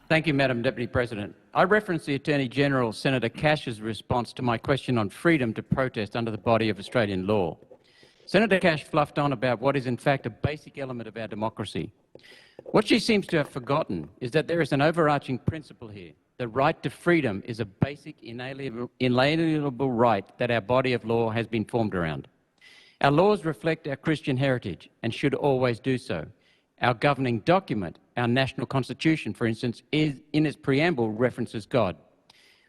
Thank you, Madam Deputy President. I reference the Attorney-General, Senator Cash's response to my question on freedom to protest under the body of Australian law. Senator Cash fluffed on about what is in fact a basic element of our democracy. What she seems to have forgotten is that there is an overarching principle here. The right to freedom is a basic, inalienable right that our body of law has been formed around. Our laws reflect our Christian heritage and should always do so. Our governing document, our national constitution, for instance, in its preamble references God.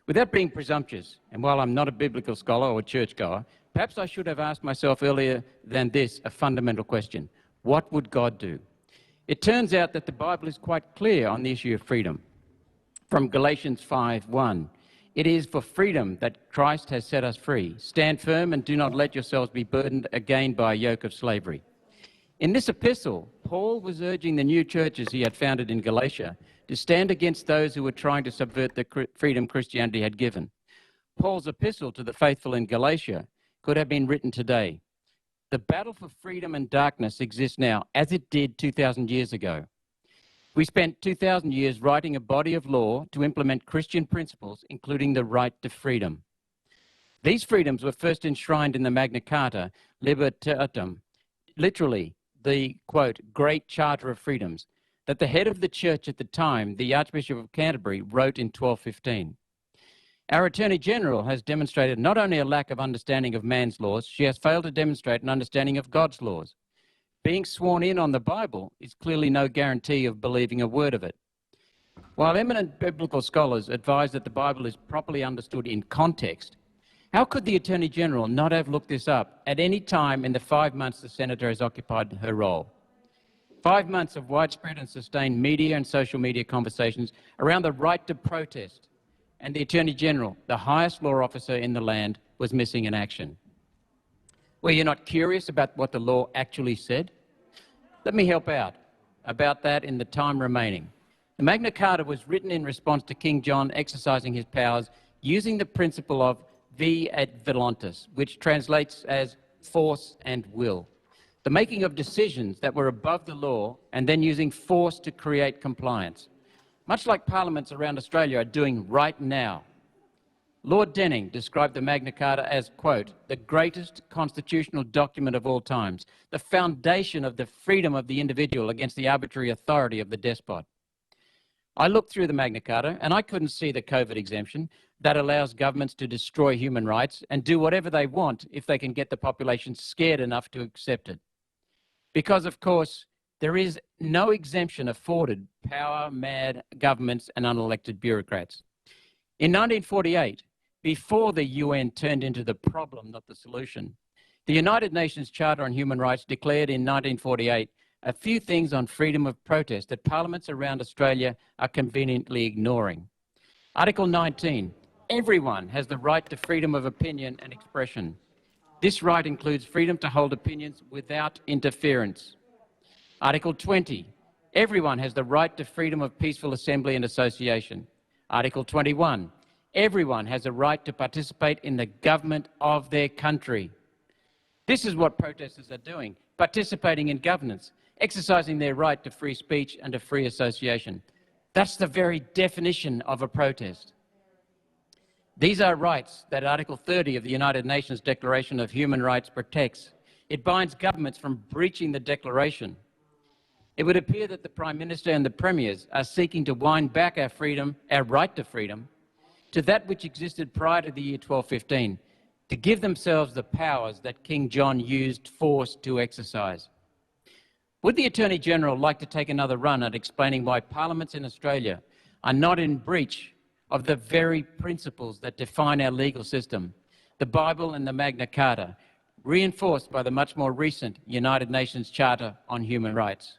Without being presumptuous, and while I'm not a biblical scholar or churchgoer, perhaps I should have asked myself earlier than this a fundamental question. What would God do? It turns out that the Bible is quite clear on the issue of freedom. From Galatians 5:1, it is for freedom that Christ has set us free. Stand firm and do not let yourselves be burdened again by a yoke of slavery. In this epistle, Paul was urging the new churches he had founded in Galatia to stand against those who were trying to subvert the freedom Christianity had given. Paul's epistle to the faithful in Galatia could have been written today. The battle for freedom and darkness exists now, as it did 2,000 years ago. We spent 2,000 years writing a body of law to implement Christian principles, including the right to freedom. These freedoms were first enshrined in the Magna Carta, Libertatum, literally the, quote, Great Charter of Freedoms, that the head of the church at the time, the Archbishop of Canterbury, wrote in 1215. Our Attorney-General has demonstrated not only a lack of understanding of man's laws, she has failed to demonstrate an understanding of God's laws. Being sworn in on the Bible is clearly no guarantee of believing a word of it. While eminent biblical scholars advise that the Bible is properly understood in context, how could the Attorney-General not have looked this up at any time in the 5 months the Senator has occupied her role? 5 months of widespread and sustained media and social media conversations around the right to protest, and the Attorney-General, the highest law officer in the land, was missing in action. Were you not curious about what the law actually said? Let me help out about that in the time remaining. The Magna Carta was written in response to King John exercising his powers using the principle of vi et voluntas, which translates as force and will. The making of decisions that were above the law and then using force to create compliance. Much like parliaments around Australia are doing right now. Lord Denning described the Magna Carta as, quote, the greatest constitutional document of all times, the foundation of the freedom of the individual against the arbitrary authority of the despot. I looked through the Magna Carta and I couldn't see the COVID exemption that allows governments to destroy human rights and do whatever they want if they can get the population scared enough to accept it. Because, of course, there is no exemption afforded power-mad governments and unelected bureaucrats. In 1948, before the UN turned into the problem, not the solution, the United Nations Charter on Human Rights declared in 1948 a few things on freedom of protest that parliaments around Australia are conveniently ignoring. Article 19, everyone has the right to freedom of opinion and expression. This right includes freedom to hold opinions without interference. Article 20, everyone has the right to freedom of peaceful assembly and association. Article 21, everyone has a right to participate in the government of their country. This is what protesters are doing, participating in governance, exercising their right to free speech and to free association. That's the very definition of a protest. These are rights that Article 30 of the United Nations Declaration of Human Rights protects. It binds governments from breaching the declaration. It would appear that the Prime Minister and the Premiers are seeking to wind back our freedom, our right to freedom, to that which existed prior to the year 1215, to give themselves the powers that King John used force to exercise. Would the Attorney-General like to take another run at explaining why parliaments in Australia are not in breach of the very principles that define our legal system, the Bible and the Magna Carta, reinforced by the much more recent United Nations Charter on Human Rights?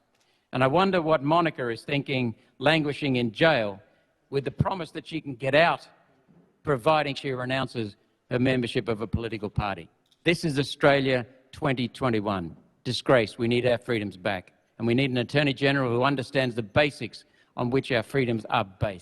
And I wonder what Monica is thinking, languishing in jail, with the promise that she can get out, providing she renounces her membership of a political party. This is Australia 2021. Disgrace. We need our freedoms back. And we need an Attorney-General who understands the basics on which our freedoms are based.